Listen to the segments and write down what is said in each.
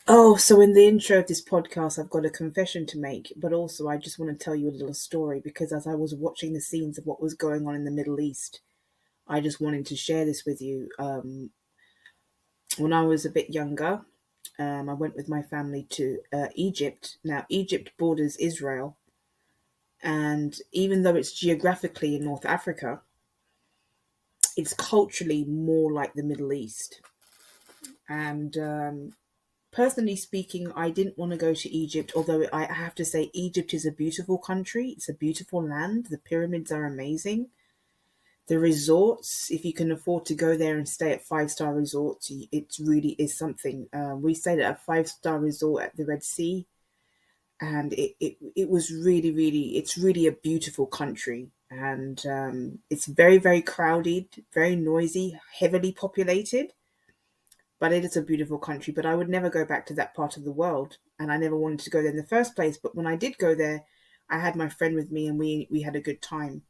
Oh, so in the intro of this podcast, I've got a confession to make, but also I just want to tell you a little story because as I was watching the scenes of what was going on in the Middle East, I just wanted to share this with you. When I was a bit younger, I went with my family to Egypt. Now, Egypt borders Israel, and even though it's geographically in North Africa, it's culturally more like the Middle East. And personally speaking, I didn't want to go to Egypt, although I have to say, Egypt is a beautiful country. It's a beautiful land. The pyramids are amazing. The resorts, if you can afford to go there and stay at five-star resorts, it really is something. We stayed at a five-star resort at the Red Sea, and it was it's really a beautiful country. And it's very, very crowded, very noisy, heavily populated, but it is a beautiful country. But I would never go back to that part of the world, and I never wanted to go there in the first place. But when I did go there, I had my friend with me, and we had a good time.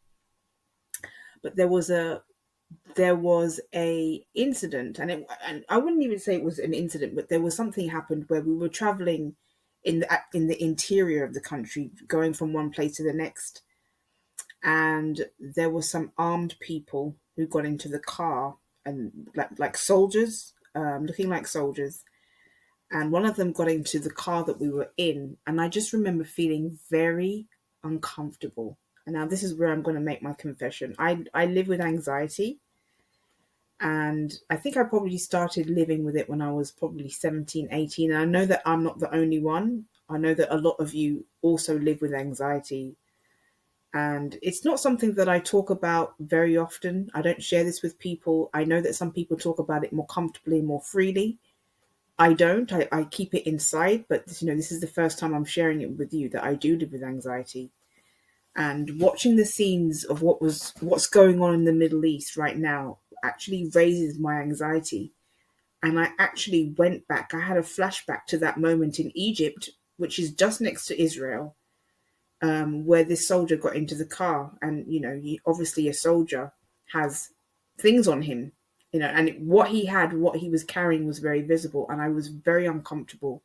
But there was a incident, and I wouldn't even say it was an incident, but there was something happened where we were traveling in the interior of the country, going from one place to the next, and there were some armed people who got into the car and like soldiers, looking like soldiers, and one of them got into the car that we were in, and I just remember feeling very uncomfortable. And now this is where I'm going to make my confession. I live with anxiety, and I think I probably started living with it when I was probably 17, 18. And I know that I'm not the only one. I know that a lot of you also live with anxiety, and it's not something that I talk about very often. I don't share this with people. I know that some people talk about it more comfortably, more freely. I don't. I keep it inside, but this is the first time I'm sharing it with you that I do live with anxiety. And watching the scenes of what's going on in the Middle East right now actually raises my anxiety. And I actually went back. I had a flashback to that moment in Egypt, which is just next to Israel, where this soldier got into the car. And obviously a soldier has things on him, and what he was carrying was very visible, and I was very uncomfortable.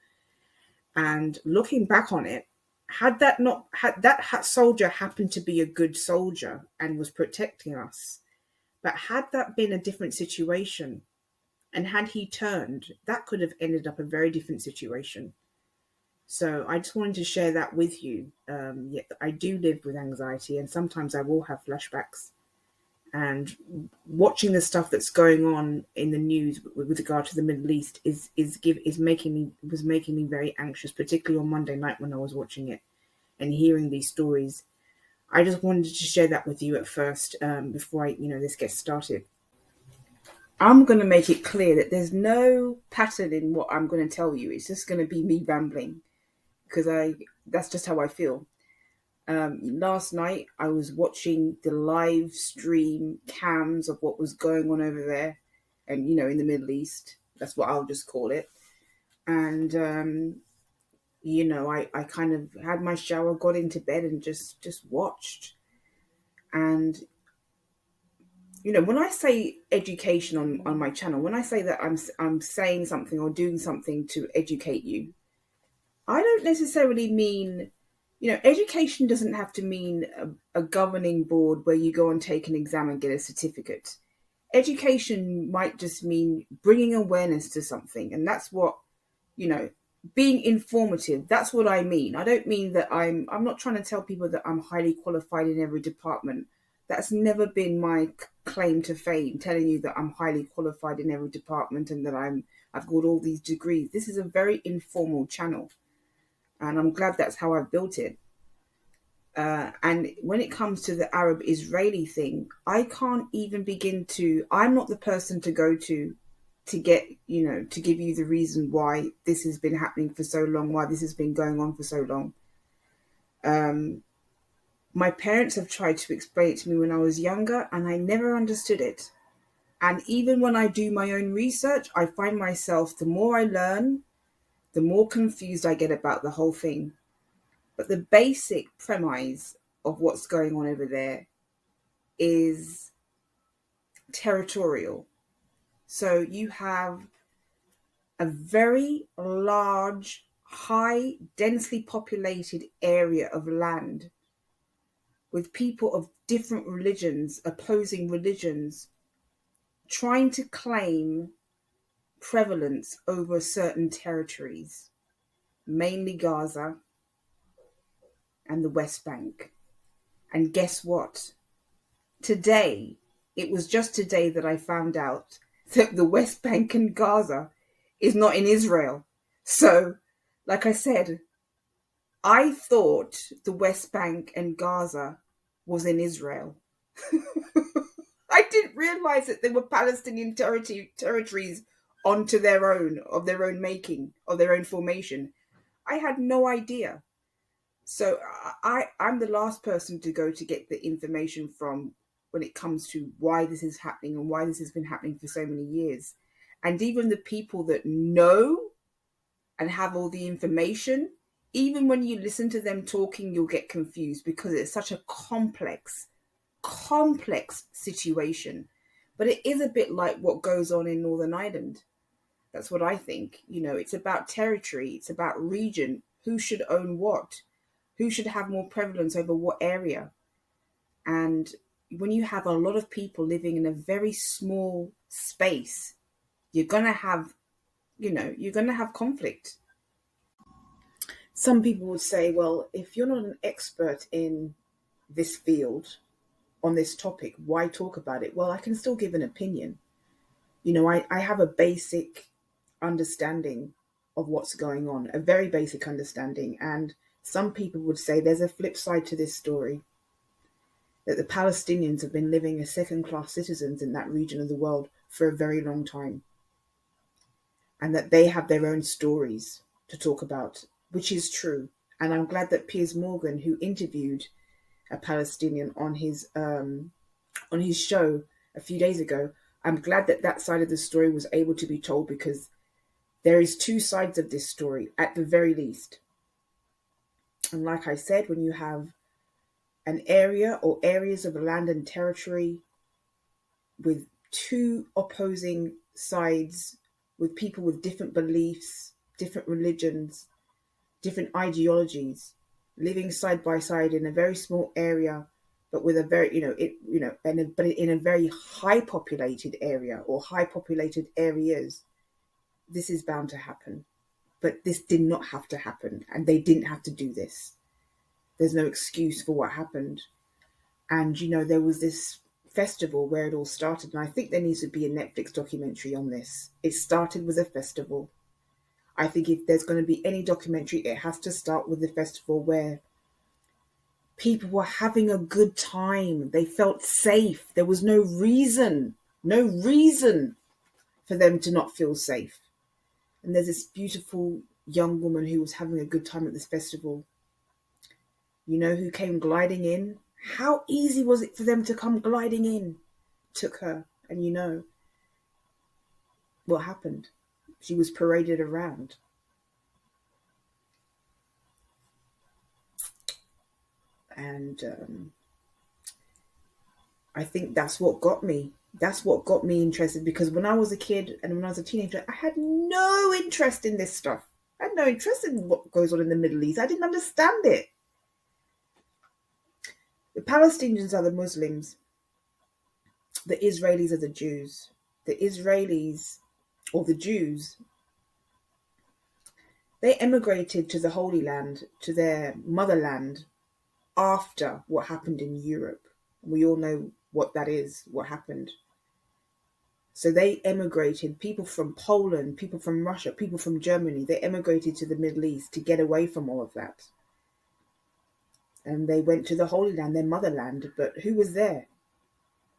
And looking back on it, had that not had that soldier happened to be a good soldier and was protecting us, but had that been a different situation, and had he turned, that could have ended up a very different situation. So I just wanted to share that with you. Yet I do live with anxiety, and sometimes I will have flashbacks. And watching the stuff that's going on in the news with regard to the Middle East is making me was making me very anxious, particularly on Monday night when I was watching it and hearing these stories. I just wanted to share that with you at first, before this gets started. I'm going to make it clear that there's no pattern in what I'm going to tell you. It's just going to be me rambling because I that's just how I feel. Last night, I was watching the live stream cams of what was going on over there, and in the Middle East. That's what I'll just call it. And I kind of had my shower, got into bed, and just watched. And when I say education on my channel, when I say that I'm saying something or doing something to educate you, I don't necessarily mean, education doesn't have to mean a governing board where you go and take an exam and get a certificate. Education might just mean bringing awareness to something. And that's what, you know, being informative. That's what I mean. I don't mean that I'm not trying to tell people that I'm highly qualified in every department. That's never been my claim to fame, telling you that I'm highly qualified in every department and that I've got all these degrees. This is a very informal channel, and I'm glad that's how I've built it. And when it comes to the Arab Israeli thing, I can't even begin to. I'm not the person to go to get, to give you the reason why this has been happening for so long, why this has been going on for so long. Um, my parents have tried to explain it to me when I was younger, and I never understood it. And even when I do my own research, I find myself, the more I learn, the more confused I get about the whole thing. But the basic premise of what's going on over there is territorial. So you have a very large, high, densely populated area of land with people of different religions, opposing religions, trying to claim prevalence over certain territories, mainly Gaza and the West Bank. And guess what? Today, it was just today that I found out that the West Bank and Gaza is not in Israel. So, like I said, I thought the West Bank and Gaza was in Israel. I didn't realize that there were Palestinian territories onto their own, of their own making, of their own formation. I had no idea. So I'm the last person to go to get the information from when it comes to why this is happening and why this has been happening for so many years. And even the people that know and have all the information, even when you listen to them talking, you'll get confused because it's such a complex situation. But it is a bit like what goes on in Northern Ireland. That's what I think. It's about territory, it's about region, who should own what, who should have more prevalence over what area. And when you have a lot of people living in a very small space, you're going to have conflict. Some people would say, well, if you're not an expert in this field, on this topic, why talk about it? Well, I can still give an opinion. I have a basic understanding of what's going on, a very basic understanding. And some people would say there's a flip side to this story, that the Palestinians have been living as second-class citizens in that region of the world for a very long time, and that they have their own stories to talk about, which is true. And I'm glad that Piers Morgan, who interviewed a Palestinian on his show a few days ago, I'm glad that that side of the story was able to be told, because there is two sides of this story at the very least. And like I said, when you have an area or areas of land and territory with two opposing sides, with people with different beliefs, different religions, different ideologies, living side by side in a very small area, but with a very, but in a very high populated area or high populated areas, this is bound to happen. But this did not have to happen, and they didn't have to do this. There's no excuse for what happened. And, there was this festival where it all started, and I think there needs to be a Netflix documentary on this. It started with a festival. I think if there's going to be any documentary, it has to start with the festival where people were having a good time. They felt safe. There was no reason for them to not feel safe. And there's this beautiful young woman who was having a good time at this festival, who came gliding in. How easy was it for them to come gliding in? Took her. And what happened? She was paraded around. And I think that's what got me. That's what got me interested, because when I was a kid and when I was a teenager, I had no interest in this stuff. I had no interest in what goes on in the Middle East. I didn't understand it. The Palestinians are the Muslims. The Israelis are the Jews. The Israelis, or the Jews, they emigrated to the Holy Land, to their motherland, after what happened in Europe. We all know what that is, what happened. So they emigrated, people from Poland, people from Russia, people from Germany, they emigrated to the Middle East to get away from all of that. And they went to the Holy Land, their motherland. But who was there?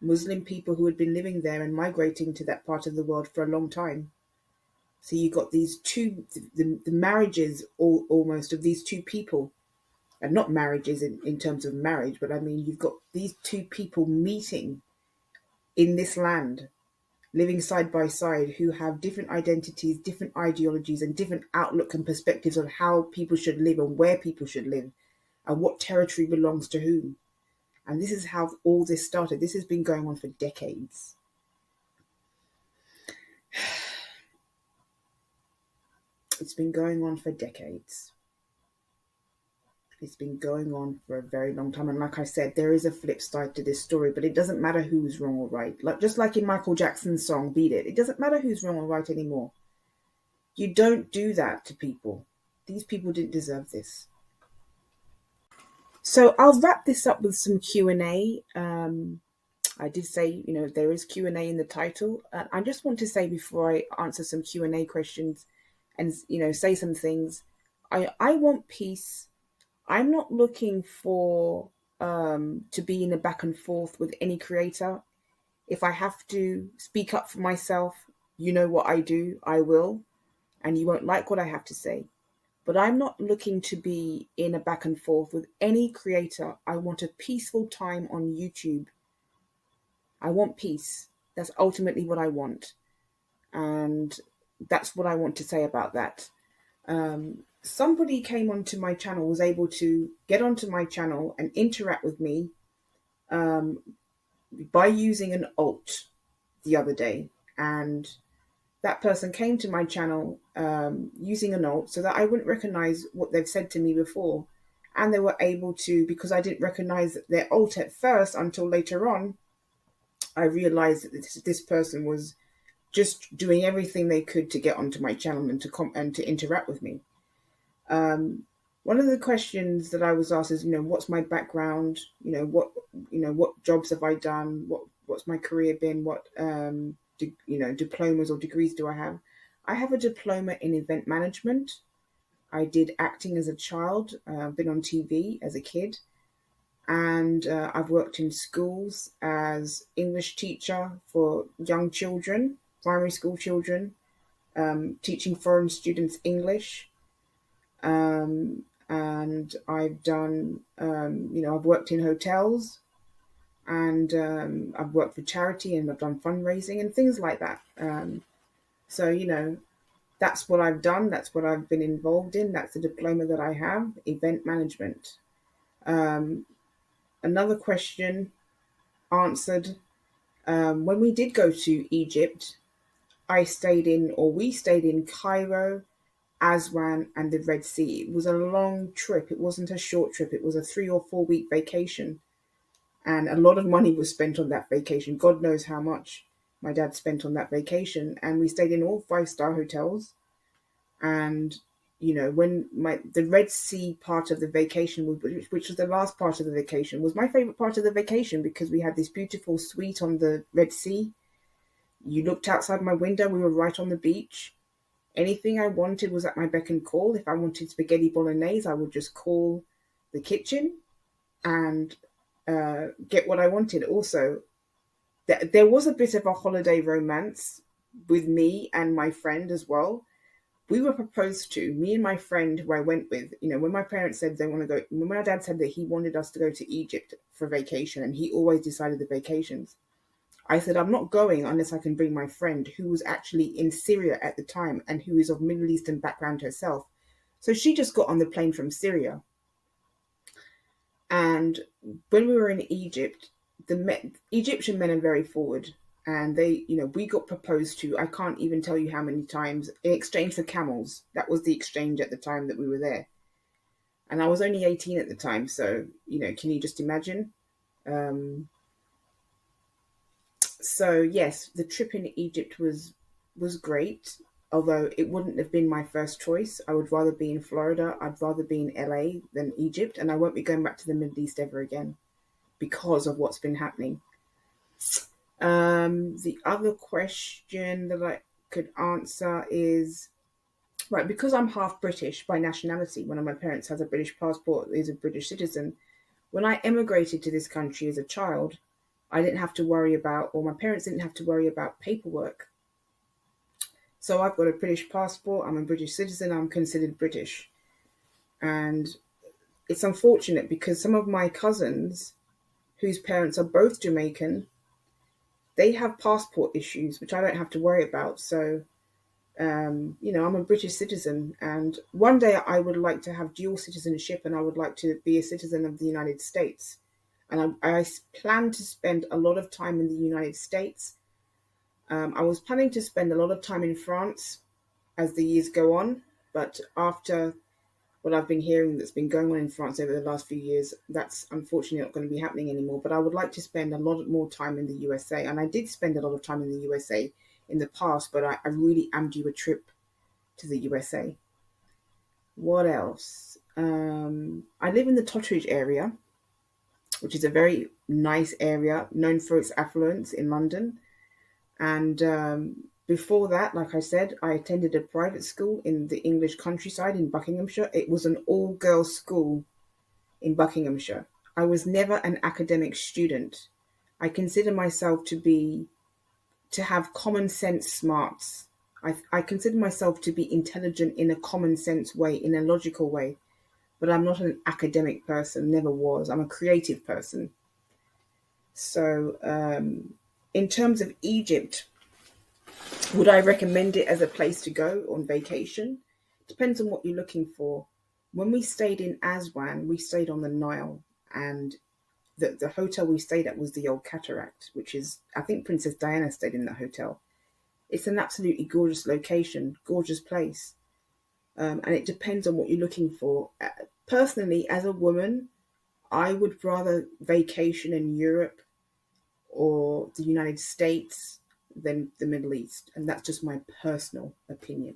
Muslim people who had been living there and migrating to that part of the world for a long time. So you got these two, the marriages almost of these two people, and not marriages in terms of marriage, but I mean, you've got these two people meeting in this land, living side by side, who have different identities, different ideologies, and different outlook and perspectives on how people should live and where people should live and what territory belongs to whom. And this is how all this started. This has been going on for decades. It's been going on for decades. It's been going on for a very long time. And like I said, there is a flip side to this story, but it doesn't matter who's wrong or right. Like just like in Michael Jackson's song Beat It, it doesn't matter who's wrong or right anymore. You don't do that to people. These people didn't deserve this. So I'll wrap this up with some Q&A. I did say, there is Q&A in the title. I just want to say before I answer some Q&A questions and, say some things, I want peace. I'm not looking for to be in a back and forth with any creator. If I have to speak up for myself, you know what I do, I will, and you won't like what I have to say. But I'm not looking to be in a back and forth with any creator. I want a peaceful time on YouTube. I want peace. That's ultimately what I want. And that's what I want to say about that. Somebody came onto my channel, was able to get onto my channel and interact with me by using an alt the other day. And that person came to my channel using an alt so that I wouldn't recognize what they've said to me before. And they were able to, because I didn't recognize their alt at first until later on, I realized that this person was just doing everything they could to get onto my channel and to interact with me. One of the questions that I was asked is, what's my background? What jobs have I done? What's my career been? What diplomas or degrees do I have? I have a diploma in event management. I did acting as a child. I've been on TV as a kid. And I've worked in schools as English teacher for young children, primary school children, teaching foreign students English. And I've done, I've worked in hotels, and I've worked for charity, and I've done fundraising and things like that. So, that's what I've done. That's what I've been involved in. That's the diploma that I have, event management. Another question answered. When we did go to Egypt, we stayed in Cairo, Aswan, and the Red Sea. It was a long trip. It wasn't a short trip. It was a 3 or 4 week vacation. And a lot of money was spent on that vacation. God knows how much my dad spent on that vacation. And we stayed in all 5-star hotels. And, when the Red Sea part of the vacation, which was the last part of the vacation, was my favorite part of the vacation, because we had this beautiful suite on the Red Sea. You looked outside my window. We were right on the beach. Anything I wanted was at my beck and call. If I wanted spaghetti bolognese, I would just call the kitchen and get what I wanted. Also, there was a bit of a holiday romance with me and my friend as well. We were proposed to, me and my friend who I went with, when my parents said they want to go, when my dad said that he wanted us to go to Egypt for vacation, and he always decided the vacations, I said, I'm not going unless I can bring my friend, who was actually in Syria at the time and who is of Middle Eastern background herself. So she just got on the plane from Syria. And when we were in Egypt, Egyptian men are very forward. And we got proposed to, I can't even tell you how many times, in exchange for camels. That was the exchange at the time that we were there. And I was only 18 at the time. So, can you just imagine? So yes, the trip in Egypt was great, although it wouldn't have been my first choice. I would rather be in Florida. I'd rather be in LA than Egypt. And I won't be going back to the Middle East ever again because of what's been happening. The other question that I could answer is, right, because I'm half British by nationality, one of my parents has a British passport, is a British citizen. When I emigrated to this country as a child, I didn't have to worry about, or my parents didn't have to worry about paperwork. So I've got a British passport, I'm a British citizen, I'm considered British. And it's unfortunate because some of my cousins, whose parents are both Jamaican, they have passport issues, which I don't have to worry about. So, I'm a British citizen, and one day I would like to have dual citizenship, and I would like to be a citizen of the United States. And I plan to spend a lot of time in the United States. I was planning to spend a lot of time in France as the years go on, But after what I've been hearing that's been going on in France over the last few years, that's unfortunately not going to be happening anymore. But I would like to spend a lot more time in the USA. And I did spend a lot of time in the USA in the past, but I really am due a trip to the USA. What else? I live in the Totteridge area, which is a very nice area known for its affluence in London. And before that, like I said, I attended a private school in the English countryside in Buckinghamshire. It was an all-girls school in Buckinghamshire. I was never an academic student. I consider myself to have common sense smarts. I consider myself to be intelligent in a common sense way, in a logical way, but I'm not an academic person, never was. I'm a creative person. So, in terms of Egypt, would I recommend it as a place to go on vacation? Depends on what you're looking for. When we stayed in Aswan, we stayed on the Nile, and the hotel we stayed at was the Old Cataract, which is, I think Princess Diana stayed in that hotel. It's an absolutely gorgeous location, gorgeous place. And it depends on what you're looking for. Personally, as a woman, I would rather vacation in Europe or the United States than the Middle East. And that's just my personal opinion.